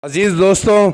अज़ीज़ दोस्तों,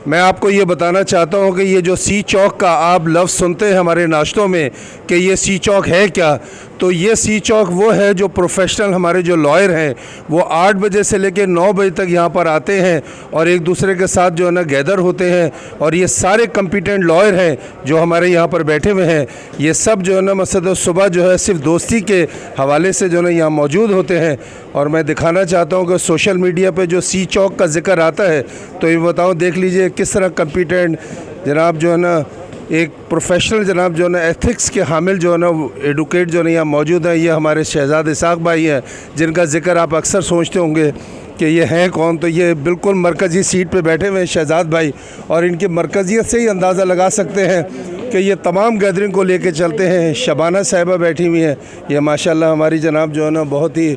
मैं आपको ये बताना चाहता हूँ कि ये जो सी चौक का आप लफ्ज़ सुनते हैं हमारे नाश्तों में कि ये सी चौक है क्या, तो ये सी चौक वो है जो प्रोफेशनल हमारे जो लॉयर हैं वो 8 बजे से लेकर 9 बजे तक यहाँ पर आते हैं और एक दूसरे के साथ जो है ना गैदर होते हैं। और ये सारे कम्पिटेंट लॉयर हैं जो हमारे यहाँ पर बैठे हुए हैं, ये सब जो है ना मसद सुबह जो है सिर्फ दोस्ती के हवाले से जो है ना यहाँ मौजूद होते हैं। और मैं दिखाना चाहता हूँ कि सोशल मीडिया पे जो सी चौक का ज़िक्र आता है तो ये बताऊँ, देख लीजिए किस तरह कम्पिटेंट जनाब जो है ना एक प्रोफेशनल जनाब जो है ना एथिक्स के हामिल जो है ना एडवोकेट जो है ना यहाँ मौजूद हैं। ये हमारे शहजाद इसाक भाई हैं जिनका ज़िक्र आप अक्सर सोचते होंगे कि ये हैं कौन, तो ये बिल्कुल मरकज़ी सीट पे बैठे हुए हैं शहजाद भाई, और इनकी मरकज़ियत से ही अंदाज़ा लगा सकते हैं कि ये तमाम गैदरिंग को लेके चलते हैं। शबाना साहिबा बैठी हुई हैं, ये माशाल्लाह हमारी जनाब जो है ना बहुत ही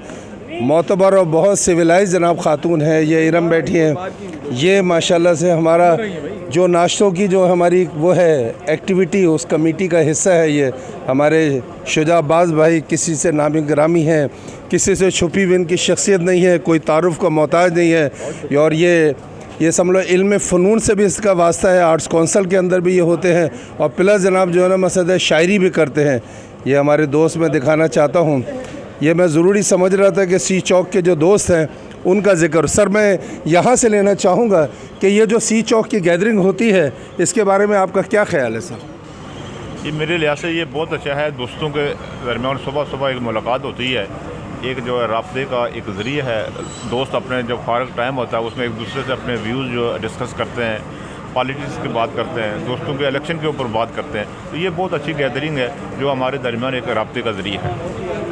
मोतबर और बहुत सिविलाइज जनाब खातून है। ये इरम बैठी हैं, ये माशाल्लाह से हमारा जो नाश्तों की जो हमारी वो है एक्टिविटी उस कमेटी का हिस्सा है। ये हमारे शुजाबाज भाई किसी से नामी ग्रामी हैं, किसी से छुपी हुई इनकी शख्सियत नहीं है, कोई तारुफ का मोहताज नहीं है। और ये समझ लो इल्म फ़नून से भी इसका वास्ता है, आर्ट्स काउंसिल के अंदर भी ये होते हैं और प्लस जनाब जो है ना मसद शायरी भी करते हैं। ये हमारे दोस्त मैं दिखाना चाहता हूँ, ये मैं ज़रूरी समझ रहा था कि सी चौक के जो दोस्त हैं उनका ज़िक्र सर मैं यहाँ से लेना चाहूँगा कि ये जो सी चौक की गैदरिंग होती है इसके बारे में आपका क्या ख्याल है सर? ये मेरे लिहाज से ये बहुत अच्छा है, दोस्तों के दरमियान सुबह सुबह एक मुलाकात होती है, एक जो है राब्ते का एक ज़रिया है। दोस्त अपने जो फ़ारग टाइम होता है उसमें एक दूसरे से अपने व्यूज़ जो डिस्कस करते हैं, पॉलिटिक्स की बात करते हैं, दोस्तों के इलेक्शन के ऊपर बात करते हैं। तो ये बहुत अच्छी गैदरिंग है जो हमारे दरमियान एक राब्ते का ज़रिया है।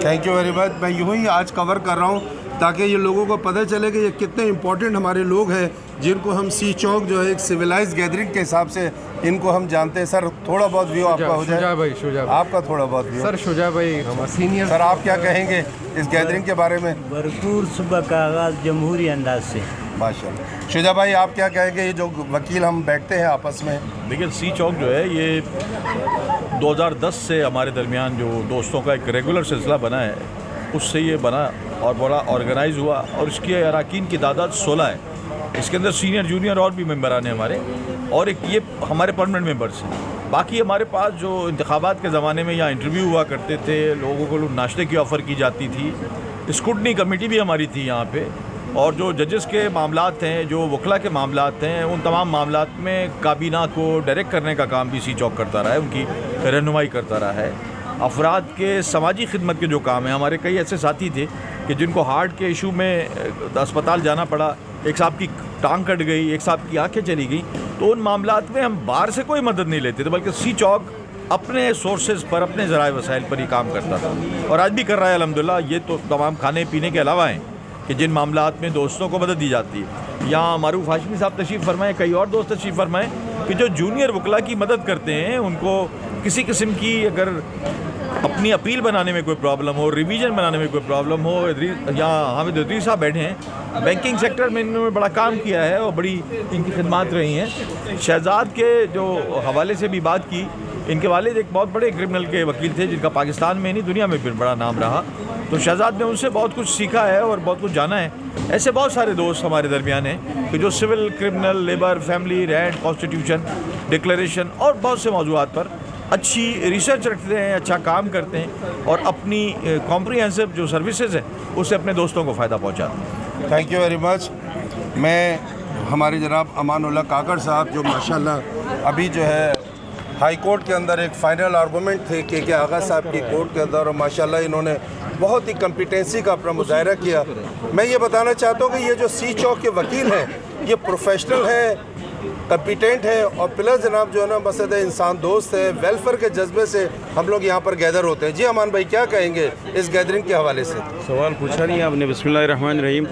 Thank you very much. मैं यूँ ही आज कवर कर रहा हूँ ताकि ये लोगों को पता चले कि ये कितने इंपॉर्टेंट हमारे लोग हैं जिनको हम सी चौक जो है एक सिविलाइज गैदरिंग के हिसाब से इनको हम जानते हैं। सर थोड़ा बहुत व्यू आपका हो जाए। शुजा भाई, आपका थोड़ा बहुत व्यू। सर शुजा भाई हम सीनियर। सर आप क्या कहेंगे इस गैदरिंग के बारे में? भरपूर सुबह का आगाज़ जमहूरी अंदाज से। माशाल्लाह। शुजा भाई आप क्या कहेंगे, ये जो वकील हम बैठते हैं आपस में? देखिए सी चौक जो है ये 2010 से हमारे दरमियान जो दोस्तों का एक रेगुलर सिलसिला बना है उससे ये बना और बड़ा ऑर्गेनाइज़ हुआ और इसके अरकान की तादाद 16 है। इसके अंदर सीनियर जूनियर और भी मेम्बरान हैं हमारे, और एक ये हमारे परमानेंट मेंबर्स हैं। बाकी हमारे पास जो इंतखाबात के ज़माने में यहाँ इंटरव्यू हुआ करते थे, लोगों को नाश्ते की ऑफ़र की जाती थी, स्क्रूटनी कमेटी भी हमारी थी यहाँ पे, और जो जजेस के मामलात हैं, जो वकला के मामलात हैं, उन तमाम मामलात में काबीना को डायरेक्ट करने का काम भी सी चौक करता रहा है, उनकी रहनुमाई करता रहा है। अफराद के समाजी खिदमत के जो काम हैं, हमारे कई ऐसे साथी थे कि जिनको हार्ट के इशू में अस्पताल जाना पड़ा, एक साहब की टांग कट गई, एक साहब की आंखें चली गई, तो उन मामलात में हम बाहर से कोई मदद नहीं लेते थे, बल्कि सी चौक अपने सोर्सेज पर, अपने ज़राए वसाइल पर ही काम करता था और आज भी कर रहा है अल्हम्दुलिल्लाह। ये तो तमाम खाने पीने के अलावा हैं कि जिन मामलात में दोस्तों को मदद दी जाती है। यहाँ मारूफ हाशमी साहब तशरीफ़ फरमाएँ, कई और दोस्त तशरीफ़ फरमाएँ कि जो जूनियर वकला की मदद करते हैं, उनको किसी किस्म की अगर अपनी अपील बनाने में कोई प्रॉब्लम हो, रिवीजन बनाने में कोई प्रॉब्लम हो, यहाँ हामिद अदरी साहब बैठे हैं, बैंकिंग सेक्टर में इन्होंने बड़ा काम किया है और बड़ी इनकी खिदमत रही हैं। शहजाद के जो हवाले से भी बात की, इनके वालिद एक बहुत बड़े क्रिमिनल के वकील थे जिनका पाकिस्तान में नहीं दुनिया में भी बड़ा नाम रहा, तो शहजाद ने उनसे बहुत कुछ सीखा है और बहुत कुछ जाना है। ऐसे बहुत सारे दोस्त हमारे दरमियान हैं कि जो civil, criminal, labour, family, rent, constitution, declaration और बहुत से मौजूदात पर अच्छी रिसर्च रखते हैं, अच्छा काम करते हैं और अपनी कॉम्प्रिहेंसिव जो सर्विसेज हैं उससे अपने दोस्तों को फ़ायदा पहुँचाते हैं। Thank you very much. मैं हमारे जनाब अमानुल्लाह काकड़ साहब जो माशाल्लाह अभी जो है हाई कोर्ट के अंदर एक फ़ाइनल आर्गूमेंट थे के आगा साहब की कोर्ट के अंदर, और माशाल्लाह इन्होंने बहुत ही कम्पिटेंसी का अपना मुजाहरा किया। मैं ये बताना चाहता हूँ कि ये जो सी चौक के वकील हैं ये प्रोफेशनल हैं, कम्पिटेंट है और प्लस जनाब जो है ना मसद इंसान दोस्त है, वेलफेयर के जज्बे से हम लोग यहाँ पर गैदर होते हैं। जी अमान भाई क्या कहेंगे इस गैदरिंग के हवाले से? सवाल पूछा नहीं आपने। बिस्मिल्लाहिर्रहमानिर्रहीम।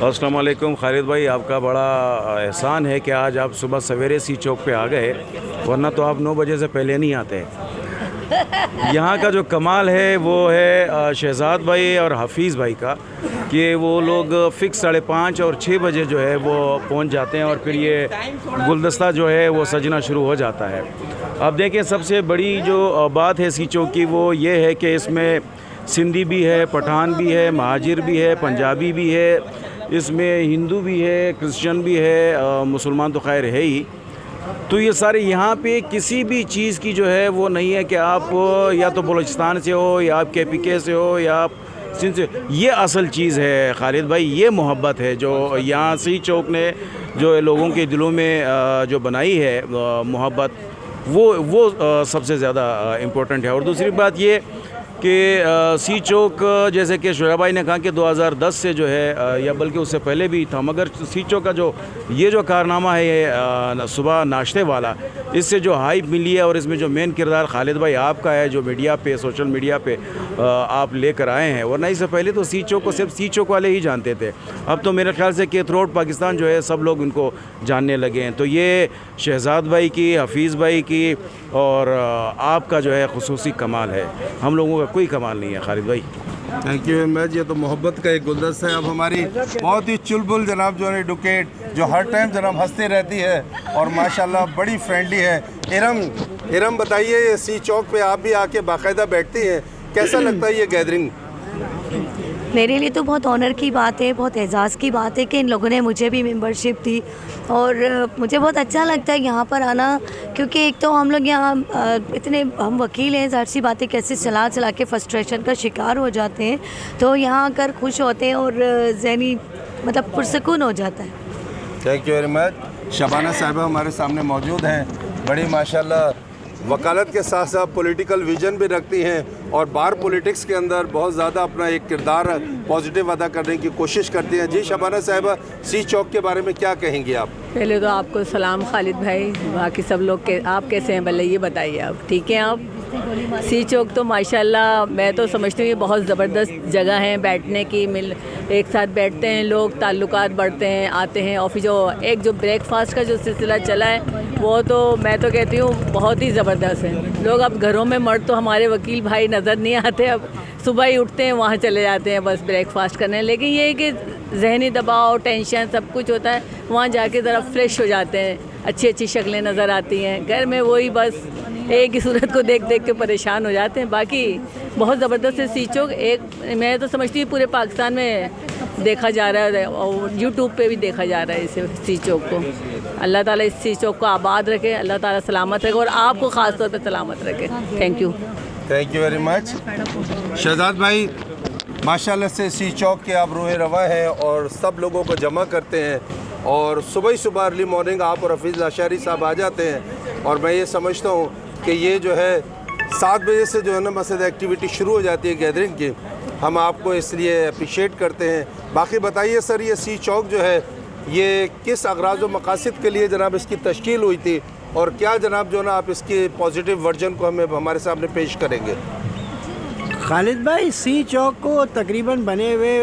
अस्सलाम वालेकुम खालिद भाई, आपका बड़ा एहसान है कि आज आप सुबह सवेरे सी चौक पे आ गए, वरना तो आप 9 बजे से पहले नहीं आते। यहाँ का जो कमाल है वो है शहजाद भाई और हफीज़ भाई का, कि वो लोग फ़िक्स 5:30 और 6 बजे जो है वो पहुँच जाते हैं और फिर ये गुलदस्ता जो है वो सजना शुरू हो जाता है। अब देखें सबसे बड़ी जो बात है सी चौक की वो ये है कि इसमें सिंधी भी है, पठान भी है, महाजिर भी है, पंजाबी भी है, इसमें हिंदू भी है, क्रिश्चियन भी है, मुसलमान तो खैर है ही। तो ये सारे यहाँ पे किसी भी चीज़ की जो है वो नहीं है कि आप या तो बलूचिस्तान से हो या आप KPK से हो या आप सिंध से। ये असल चीज़ है खालिद भाई, ये मोहब्बत है जो यहाँ सी चौक ने जो लोगों के दिलों में जो बनाई है मोहब्बत, वो सबसे ज़्यादा इम्पोर्टेंट है। और दूसरी बात ये कि सी चौक जैसे कि शोरा भाई ने कहा कि 2010 से जो है या बल्कि उससे पहले भी था, मगर सी चौक का जो कारनामा है ये सुबह नाश्ते वाला, इससे जो हाइप मिली है और इसमें जो मेन किरदार खालिद भाई आपका है जो मीडिया पे, सोशल मीडिया पे आप लेकर आए हैं, वरना इससे पहले तो सी चौक को सिर्फ सी चौक वाले ही जानते थे। अब तो मेरे ख्याल से कि थ्रू पाकिस्तान जो है सब लोग इनको जानने लगे हैं। तो ये शहजाद भाई की, हफीज़ भाई की और आपका जो है खुसूसी कमाल है, हम लोगों का कोई कमाल नहीं है खालिद भाई। Thank you very much. ये तो मोहब्बत का एक गुलदस्ता है। अब हमारी बहुत ही चुलबुल जनाब जो है एडवोकेट, जो हर टाइम जनाब हंसती रहती है और माशाल्लाह बड़ी फ्रेंडली है, इरम बताइए, ये सी चौक पे आप भी आके बाकायदा बैठती हैं, कैसा लगता है ये गैदरिंग? मेरे लिए तो बहुत ऑनर की बात है, बहुत एजाज़ की बात है कि इन लोगों ने मुझे भी मेंबरशिप दी और मुझे बहुत अच्छा लगता है यहाँ पर आना, क्योंकि एक तो हम लोग यहाँ इतने हम वकील हैं, ज़ाहिर सी बातें कैसे चला के फ्रस्ट्रेशन का शिकार हो जाते हैं, तो यहाँ आकर खुश होते हैं और ज़हनी मतलब पुरसकून हो जाता है। Thank you very much. Shabana साहिबा हमारे सामने मौजूद हैं, बड़ी माशाल्लाह वकालत के साथ साथ पॉलिटिकल विजन भी रखती हैं और बार पॉलिटिक्स के अंदर बहुत ज़्यादा अपना एक किरदार पॉजिटिव अदा करने की कोशिश करती हैं। जी शबाना साहिबा, सी चौक के बारे में क्या कहेंगी आप? पहले तो आपको सलाम खालिद भाई, बाकी सब लोग के आप कैसे हैं भले ये बताइए आप ठीक हैं आप? सी चौक तो माशाल्लाह मैं तो समझती हूँ ये बहुत ज़बरदस्त जगह है बैठने की, एक साथ बैठते हैं लोग, ताल्लुकात बढ़ते हैं, आते हैं। और फिर जो ब्रेकफास्ट का जो सिलसिला चला है वो तो मैं तो कहती हूँ बहुत ही ज़बरदस्त है। लोग अब घरों में मर्द तो हमारे वकील भाई नज़र नहीं आते, अब सुबह ही उठते हैं वहाँ चले जाते हैं बस ब्रेकफास्ट करने। लेकिन ये है कि जहनी दबाव, टेंशन सब कुछ होता है, वहाँ जाके ज़रा फ्रेश हो जाते हैं, अच्छी अच्छी शक्लें नज़र आती हैं। घर में वही बस एक ही सूरत को देख के परेशान हो जाते हैं। बाकी बहुत ज़बरदस्त है सी चौक, एक मैं तो समझती हूँ पूरे पाकिस्तान में देखा जा रहा है और यूट्यूब पे भी देखा जा रहा है इसे सी चौक को। अल्लाह ताला इस सी चौक को आबाद रखे, अल्लाह ताला सलामत रखे और आपको ख़ास तौर पे सलामत रखे। Thank you very much. Shahzad भाई, माशाल्लाह से सी चौक के आप रूह रवा हैं और सब लोगों को जमा करते हैं और सुबह ही सुबह अर्ली मॉर्निंग आप और हफीज़ लाशारी साहब आ जाते हैं और मैं ये समझता हूँ कि ये जो है 7 बजे से जो है ना मसद एक्टिविटी शुरू हो जाती है गैदरिंग की, हम आपको इसलिए अप्रिशिएट करते हैं। बाकी बताइए सर, ये सी चौक जो है ये किस अगराज़ व मकासद के लिए जनाब इसकी तश्कील हुई थी और क्या जनाब जो ना आप इसके पॉजिटिव वर्जन को हमें हमारे सामने पेश करेंगे? खालिद भाई, सी चौक को तकरीबन बने हुए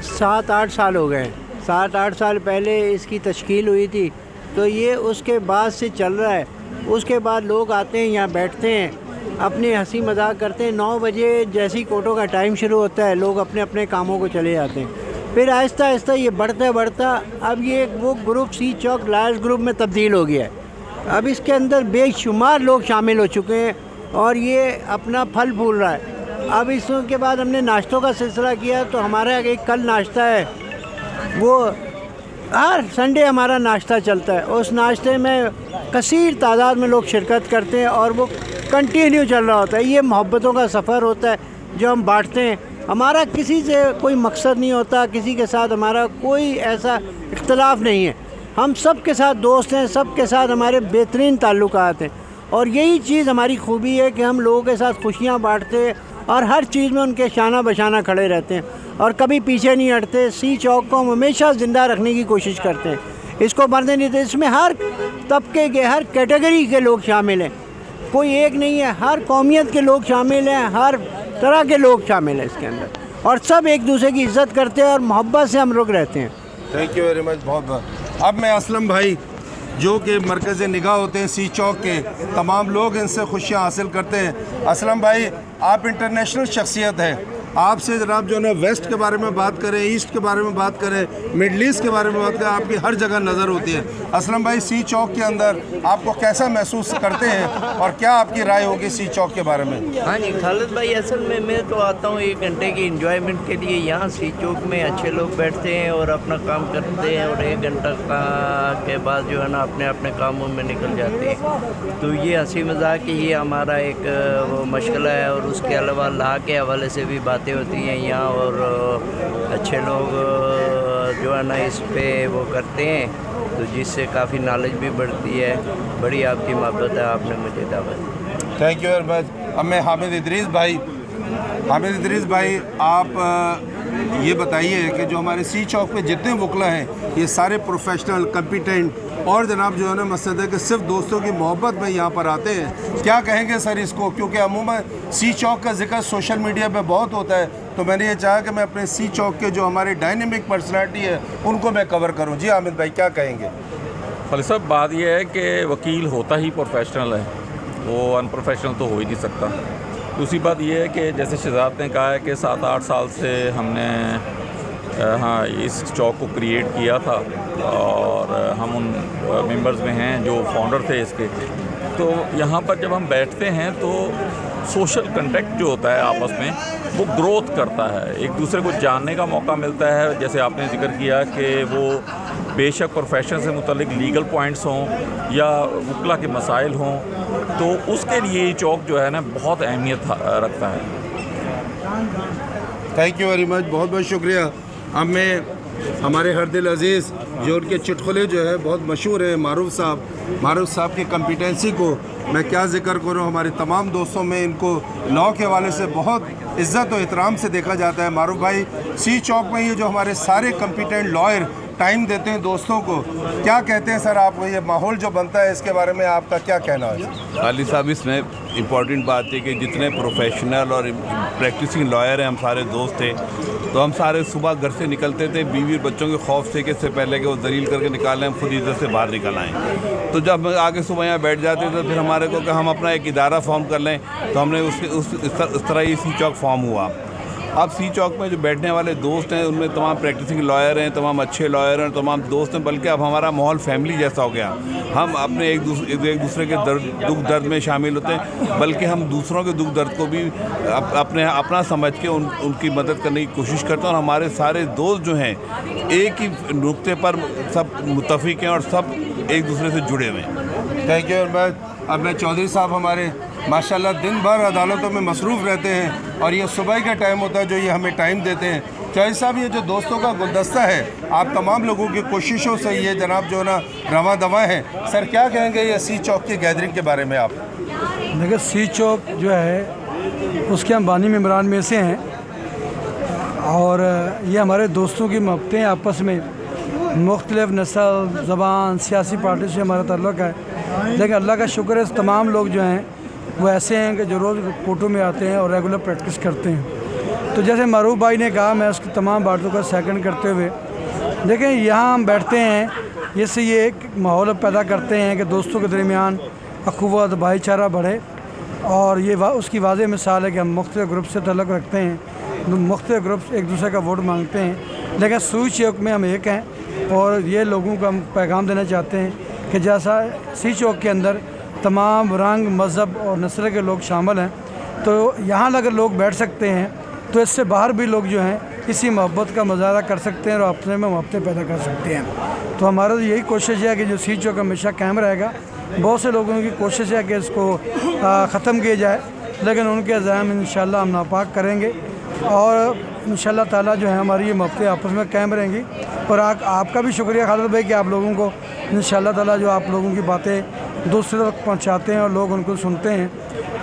7-8 साल हो गए। 7-8 साल पहले इसकी तश्कील हुई थी, तो ये उसके बाद से चल रहा है। उसके बाद लोग आते हैं, यहाँ बैठते हैं, अपने हंसी मजाक करते हैं। 9 बजे जैसे ही कोर्टों का टाइम शुरू होता है लोग अपने अपने कामों को चले जाते हैं। फिर आहिस्ता आहिस्ता ये बढ़ता अब ये वो ग्रुप सी चौक लायर्स ग्रुप में तब्दील हो गया है। अब इसके अंदर बेशुमार लोग शामिल हो चुके हैं और ये अपना फल फूल रहा है। अब इसके बाद हमने नाश्तों का सिलसिला किया, तो हमारा एक कल नाश्ता है, वो हर संडे हमारा नाश्ता चलता है। उस नाश्ते में कसीर तादाद में लोग शिरकत करते हैं और वो कंटिन्यू चल रहा होता है। ये मोहब्बतों का सफ़र होता है जो हम बांटते हैं। हमारा किसी से कोई मकसद नहीं होता, किसी के साथ हमारा कोई ऐसा इख्तलाफ नहीं है। हम सब के साथ दोस्त हैं, सब के साथ हमारे बेहतरीन ताल्लुकात हैं और यही चीज़ हमारी खूबी है कि हम लोगों के साथ खुशियाँ बांटते हैं और हर चीज़ में उनके शाना बशाना खड़े रहते हैं और कभी पीछे नहीं हटते। सी चौक को हम हमेशा ज़िंदा रखने की कोशिश करते हैं, इसको मरने नहीं देते। इसमें हर तबके के, हर कैटेगरी के लोग शामिल हैं, कोई एक नहीं है, हर कौमियत के लोग शामिल हैं, हर तरह के लोग शामिल हैं इसके अंदर और सब एक दूसरे की इज़्ज़त करते हैं और मोहब्बत से हम लोग रहते हैं। थैंक यू वेरी मच, बहुत बहुत। अब मैं असलम भाई जो कि मरकज़ निगाह होते हैं सी चौक के, तमाम लोग इनसे खुशियाँ हासिल करते हैं। असलम भाई, आप इंटरनेशनल शख्सियत हैं आपसे जनाब जो है ना वेस्ट के बारे में बात करें, ईस्ट के बारे में बात करें, मिडल ईस्ट के बारे में बात करें, आपकी हर जगह नज़र होती है। असलम भाई, सी चौक के अंदर आपको कैसा महसूस करते हैं और क्या आपकी राय होगी सी चौक के बारे में? हाँ जी खालिद भाई, असल में मैं तो आता हूँ 1 घंटे की इंजॉयमेंट के लिए। यहाँ सी चौक में अच्छे लोग बैठते हैं और अपना काम करते हैं और 1 घंटा के बाद जो है ना अपने अपने कामों में निकल जाते हैं। तो ये हंसी मजाक ही हमारा एक वो मशगला है और उसके अलावा अल्लाह के हवाले से भी बातें होती हैं यहाँ और अच्छे लोग जो है ना इस पे वो करते हैं, तो जिससे काफ़ी नॉलेज भी बढ़ती है। बड़ी आपकी मोहब्बत है, आपने मुझे दावत दी। Thank you very much. अब मैं हामिद इदरीस भाई, आप ये बताइए कि जो हमारे सी चौक पे जितने वकला हैं ये सारे प्रोफेशनल, कम्पिटेंट और जनाब जो है ना मकसद है कि सिर्फ दोस्तों की मोहब्बत में यहाँ पर आते हैं। क्या कहेंगे सर इसको? क्योंकि अमूमन सी चौक का जिक्र सोशल मीडिया पे बहुत होता है, तो मैंने ये चाहा कि मैं अपने सी चौक के जो हमारे डायनेमिक पर्सनालिटी है उनको मैं कवर करूँ। जी हामिद भाई, क्या कहेंगे? खालिद साहब, बात यह है कि वकील होता ही प्रोफेशनल है, वो अनप्रोफेशनल तो हो ही नहीं सकता। दूसरी बात यह है कि जैसे शहजाद ने कहा है कि 7-8 साल से हमने हाँ इस चौक को क्रिएट किया था और हम उन मेंबर्स में हैं जो फाउंडर थे इसके। तो यहाँ पर जब हम बैठते हैं तो सोशल कंटेक्ट जो होता है आपस में वो ग्रोथ करता है, एक दूसरे को जानने का मौका मिलता है। जैसे आपने जिक्र किया कि वो बेशक प्रोफेशन से मुतल्लिक लीगल पॉइंट्स हों या वकला के मसाइल हों, तो उसके लिए ये चौक जो है ना बहुत अहमियत रखता है। थैंक यू वेरी मच, बहुत बहुत शुक्रिया। अब मैं हमारे हरदिल अज़ीज़ जो उनके चुटकुले जो है बहुत मशहूर है, मारूफ साहब की कम्पिटेंसी को मैं क्या ज़िक्र करूँ। हमारे तमाम दोस्तों में इनको लॉ के हवाले से बहुत इज़्ज़त और एहतराम से देखा जाता है। मारूफ भाई, सी चौक में ये जो हमारे सारे कम्पिटेंट लॉयर टाइम देते हैं दोस्तों को, क्या कहते हैं सर आप? ये माहौल जो बनता है इसके बारे में आपका क्या कहना है? खालिद साहब, इसमें इम्पॉर्टेंट बात है कि जितने प्रोफेशनल और प्रैक्टिसिंग लॉयर हैं, हम सारे दोस्त थे, तो हम सारे सुबह घर से निकलते थे बीवी और बच्चों के खौफ से कि इससे पहले कि वो दलील करके निकालें, हम खुद इधर से बाहर निकल आएँ। तो जब आगे सुबह यहाँ बैठ जाते थे तो फिर हमारे को कि हम अपना एक इदारा फॉर्म कर लें, तो हमने इस तरह ही सी चौक फॉर्म हुआ। अब सी चौक में जो बैठने वाले दोस्त हैं उनमें तमाम प्रैक्टिसिंग लॉयर हैं, तमाम अच्छे लॉयर हैं, तमाम दोस्त हैं, बल्कि अब हमारा माहौल फैमिली जैसा हो गया। हम अपने एक दूसरे के दुख दर्द में शामिल होते हैं, बल्कि हम दूसरों के दुख दर्द को भी अपना समझ के उनकी मदद करने की कोशिश करते हैं। और हमारे सारे दोस्त जो हैं एक ही नुक्ते पर सब मुत्तफिक हैं और सब एक दूसरे से जुड़े हुए हैं। Thank you. अब मैं चौधरी साहब हमारे माशाल्लाह दिन भर अदालतों में मसरूफ़ रहते हैं और ये सुबह का टाइम होता है जो ये हमें टाइम देते हैं। चौधरी साहब, ये जो दोस्तों का गुलदस्ता है, आप तमाम लोगों की कोशिशों से ये जनाब जो ना रवा दवा है, सर क्या कहेंगे ये सी चौक की गैदरिंग के बारे में आप? देखिए, सी चौक जो है उसके हम बानी मेम्बरान में से हैं और ये हमारे दोस्तों की मोहब्बतें आपस में मुख्तलिफ़ नस्ल, ज़बान, सियासी पार्टी से हमारा ताल्लुक़ है। लेकिन अल्लाह का शुक्र है तमाम लोग जो हैं वो ऐसे हैं कि जो रोज़ कोर्टों में आते हैं और रेगुलर प्रैक्टिस करते हैं। तो जैसे मारूफ भाई ने कहा, मैं उसकी तमाम बातों का सेकंड करते हुए, देखें यहाँ हम बैठते हैं, इससे ये एक माहौल पैदा करते हैं कि दोस्तों के दरमियान अखुवत, भाईचारा बढ़े। और ये उसकी वाज़ेह मिसाल है कि हम मुख्तलिफ़ ग्रुप से तल्लुक़ रखते हैं, मुख्तलिफ़ ग्रुप एक दूसरे का वोट मांगते हैं, लेकिन सी चौक में हम एक हैं। और ये लोगों को हम पैगाम देना चाहते हैं कि जैसा सी चौक के अंदर तमाम रंग, मज़हब और नस्ल के लोग शामिल हैं, तो यहाँ अगर लोग बैठ सकते हैं तो इससे बाहर भी लोग जो हैं इसी मोहब्बत का मुजाहरा कर सकते हैं और अपने में मोहब्बतें पैदा कर सकते हैं। तो हमारा यही कोशिश है कि जो सी चौक हमेशा कायम रहेगा। बहुत से लोगों की कोशिश है कि इसको ख़त्म किया जाए, लेकिन उनके अज़ाम इंशाल्लाह हम नापाक करेंगे और इंशाल्लाह ताला जो है हमारी ये मोहब्बतें आपस में कायम रहेंगी। और आपका भी शुक्रिया खालिद भाई कि आप लोगों को इंशाल्लाह ताला जो आप लोगों की बातें दूसरे तक पहुंचाते हैं और लोग उनको सुनते हैं,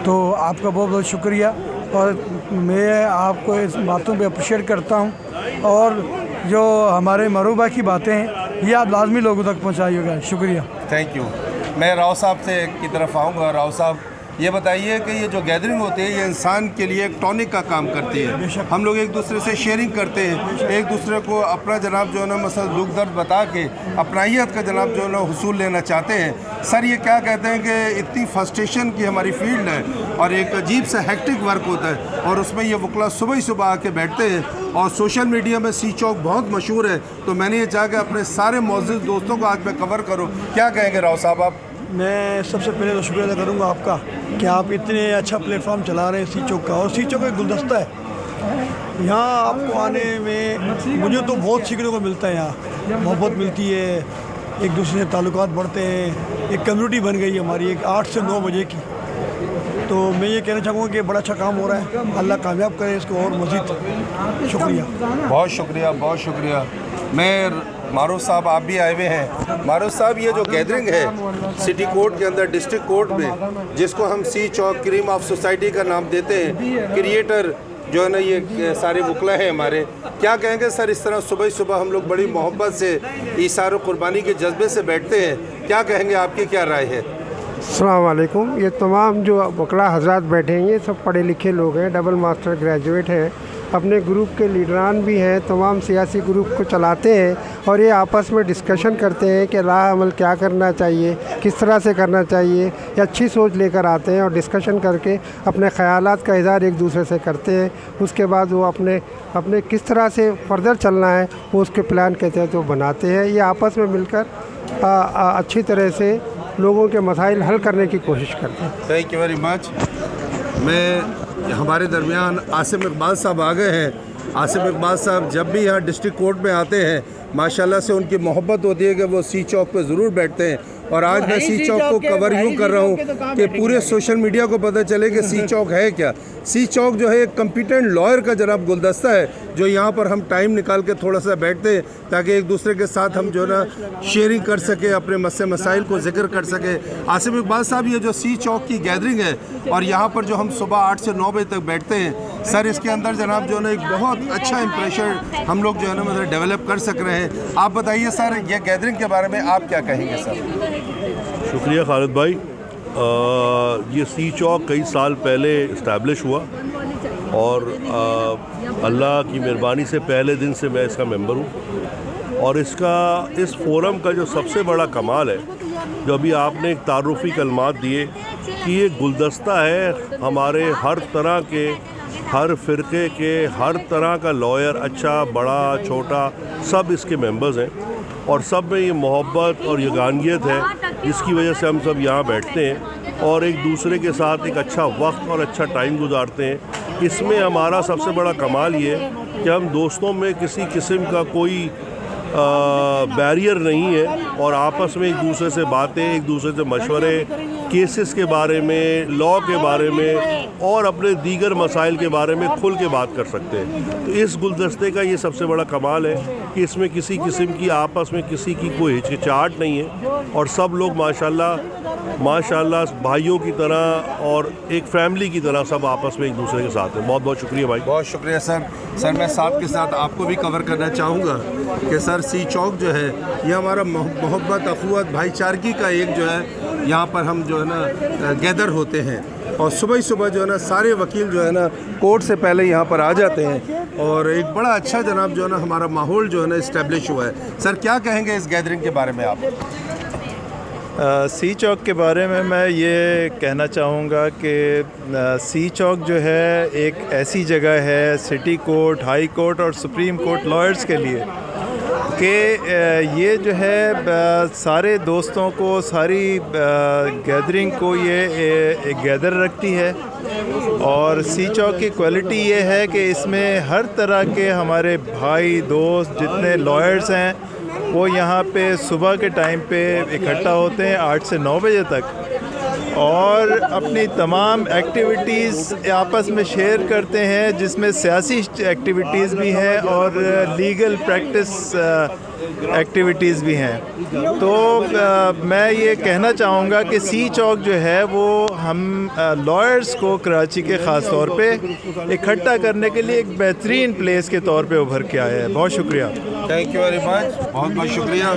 तो आपका बहुत बहुत शुक्रिया। और मैं आपको इस बातों पे अप्रिशिएट करता हूं और जो हमारे मरूबा की बातें हैं ये आप लाजमी लोगों तक पहुंचाइएगा। शुक्रिया। Thank you. मैं राव साहब से की तरफ आऊँगा। राव साहब, ये बताइए कि ये जो गैदरिंग होती है ये इंसान के लिए एक टॉनिक का काम करती है। हम लोग एक दूसरे से शेयरिंग करते हैं, एक दूसरे को अपना जनाब जो है ना मसल दुख दर्द बता के अपनाइयत का जनाब जो है ना हुसूल लेना चाहते हैं। सर ये क्या कहते हैं कि इतनी फ्रस्ट्रेशन की हमारी फील्ड है और एक अजीब सा हेक्टिक वर्क होता है और उसमें ये वकला सुबह ही सुबह आके बैठते हैं और सोशल मीडिया में सी चौक बहुत मशहूर है। तो मैंने ये चाहा कि अपने सारे मौजूद दोस्तों को आज मैं कवर करूँ। क्या कहेंगे राव साहब आप? मैं सबसे पहले तो शुक्रिया अदा करूँगा आपका कि आप इतने अच्छा प्लेटफॉर्म चला रहे हैं सी चौक का। और सी चौक एक गुलदस्ता है, यहाँ आपको आने में मुझे तो बहुत सीखने को मिलता है। यहाँ मोहब्बत मिलती है, एक दूसरे से ताल्लुकात बढ़ते हैं, एक कम्युनिटी बन गई है हमारी एक 8 से 9 बजे की। तो मैं ये कहना चाहूँगा कि बड़ा अच्छा काम हो रहा है, अल्लाह कामयाब करे इसको और मज़ीद। शुक्रिया, बहुत शुक्रिया, बहुत शुक्रिया। मैं मारूफ साहब आप भी आए हुए हैं। मारूफ साहब ये जो गैदरिंग है सिटी कोर्ट के अंदर डिस्ट्रिक्ट कोर्ट में, जिसको हम सी चौक क्रीम ऑफ सोसाइटी का नाम देते हैं, क्रिएटर जो है ना ये सारे वकला हैं हमारे, क्या कहेंगे सर? इस तरह सुबह सुबह हम लोग बड़ी मोहब्बत से ईसार कुर्बानी के जज्बे से बैठते हैं, क्या कहेंगे, आपकी क्या राय है? अस्सलाम वालेकुम। ये तमाम जो वकला हजरात बैठे हैं ये सब पढ़े लिखे लोग हैं, डबल मास्टर ग्रेजुएट हैं, अपने ग्रुप के लीडरान भी हैं, तमाम सियासी ग्रुप को चलाते हैं और ये आपस में डिस्कशन करते हैं कि राह अमल क्या करना चाहिए, किस तरह से करना चाहिए। ये अच्छी सोच लेकर आते हैं और डिस्कशन करके अपने ख़यालात का इज़हार एक दूसरे से करते हैं। उसके बाद वो अपने किस तरह से फर्दर चलना है वो उसके प्लान के तहत वो बनाते हैं। ये आपस में मिलकर अच्छी तरह से लोगों के मसाइल हल करने की कोशिश करते हैं। Thank you very much. मैं हमारे दरमियान आसिम इकबाल साहब आ गए हैं। आसिम इकबाल साहब जब भी यहाँ डिस्ट्रिक्ट कोर्ट में आते हैं माशाल्लाह से उनकी मोहब्बत होती है कि वो सी चौक पे ज़रूर बैठते हैं। और आज मैं सी चौक को कवर यूँ कर रहा हूँ कि पूरे सोशल मीडिया को पता चले कि सी चौक है क्या। सी चौक जो है एक कम्पिटेंट लॉयर का जनाब गुलदस्ता है जो यहाँ पर हम टाइम निकाल के थोड़ा सा बैठते हैं ताकि एक दूसरे के साथ हम जो है ना शेयरिंग कर सके, अपने मसाइल को जिक्र कर सके। आसिम इकबाल साहब ये जो सी चौक की गैदरिंग है और यहाँ पर जो हम सुबह 8 से 9 बजे तक बैठते हैं सर, इसके अंदर जनाब जो है ना एक बहुत अच्छा इम्प्रेशन हम लोग जो है ना मतलब डेवलप कर सक रहे हैं। आप बताइए सर ये गैदरिंग के बारे में आप क्या कहेंगे सर? शुक्रिया खालिद भाई। ये सी चौक कई साल पहले इस्टेब्लिश हुआ और अल्लाह की मेहरबानी से पहले दिन से मैं इसका मेंबर हूँ। और इस फोरम का जो सबसे बड़ा कमाल है, जो अभी आपने एक तारुफ़ी कलमात दिए कि ये गुलदस्ता है हमारे हर तरह के, हर फ़िरक़े के, हर तरह का लॉयर, अच्छा बड़ा छोटा, सब इसके मेंबर्स हैं और सब में ये मोहब्बत और यगानियत है जिसकी वजह से हम सब यहाँ बैठते हैं और एक दूसरे के साथ एक अच्छा वक्त और अच्छा टाइम गुजारते हैं। इसमें हमारा सबसे बड़ा कमाल ये है कि हम दोस्तों में किसी किस्म का कोई बैरियर नहीं है और आपस में एक दूसरे से बातें, एक दूसरे से मशवरे, केसेस के बारे में, लॉ के बारे में और अपने दीगर मसाइल के बारे में खुल के बात कर सकते हैं। तो इस गुलदस्ते का ये सबसे बड़ा कमाल है कि इसमें किसी किस्म की आपस में किसी की कोई हिचकिचाहट नहीं है और सब लोग माशाल्लाह भाइयों की तरह और एक फैमिली की तरह सब आपस में एक दूसरे के साथ हैं। बहुत बहुत शुक्रिया भाई। बहुत शुक्रिया सर। सर मैं साथ के साथ आपको भी कवर करना चाहूँगा कि सर सी चौक जो है ये हमारा मोहब्बत, अखुवत, भाईचारगी का एक जो है यहाँ पर हम जो है ना गैदर होते हैं और सुबह सुबह जो है ना सारे वकील जो है ना कोर्ट से पहले यहाँ पर आ जाते हैं और एक बड़ा अच्छा जनाब जो है ना हमारा माहौल जो है ना इस्टेब्लिश हुआ है। सर क्या कहेंगे इस गैदरिंग के बारे में आप? सी चौक के बारे में मैं ये कहना चाहूँगा कि सी चौक जो है एक ऐसी जगह है सिटी कोर्ट, हाई कोर्ट और सुप्रीम कोर्ट लॉयर्स के लिए कि ये जो है सारे दोस्तों को, सारी गैदरिंग को ये गैदर रखती है। और सी चौक की क्वालिटी ये है कि इसमें हर तरह के हमारे भाई दोस्त जितने लॉयर्स हैं वो यहाँ पे सुबह के टाइम पे इकट्ठा होते हैं 8 से 9 बजे तक और अपनी तमाम एक्टिविटीज़ आपस में शेयर करते हैं जिसमें सियासी एक्टिविटीज़ भी हैं और लीगल प्रैक्टिस एक्टिविटीज़ भी हैं। तो मैं ये कहना चाहूँगा कि सी चौक जो है वो हम लॉयर्स को कराची के ख़ास तौर पे इकट्ठा करने के लिए एक बेहतरीन प्लेस के तौर पे उभर के आया है। बहुत शुक्रिया। Thank you very much. बहुत शुक्रिया।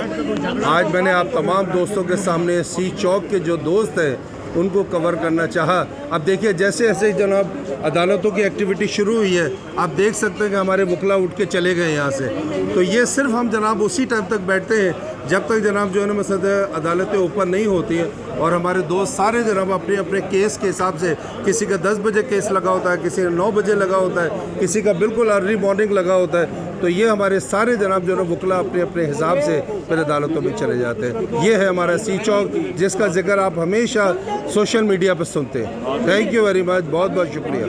आज मैंने आप तमाम दोस्तों के सामने सी चौक के जो दोस्त हैं उनको कवर करना चाहा। अब देखिए जैसे जैसे जनाब अदालतों की एक्टिविटी शुरू हुई है, आप देख सकते हैं कि हमारे वकला उठ के चले गए यहाँ से। तो ये सिर्फ हम जनाब उसी टाइम तक बैठते हैं जब तक जनाब जो है ना मसला अदालतें ओपन नहीं होती हैं, और हमारे दोस्त सारे जनाब अपने अपने केस के हिसाब से, किसी का 10 बजे केस लगा होता है, किसी का 9 बजे लगा होता है, किसी का बिल्कुल अर्ली मॉर्निंग लगा होता है। तो ये हमारे सारे जनाब जो है वकला अपने अपने हिसाब से फिर अदालतों में चले जाते हैं। ये है हमारा सी चौक, जिसका जिक्र आप हमेशा सोशल मीडिया पर सुनते हैं। थैंक यू वेरी मच, बहुत बहुत शुक्रिया।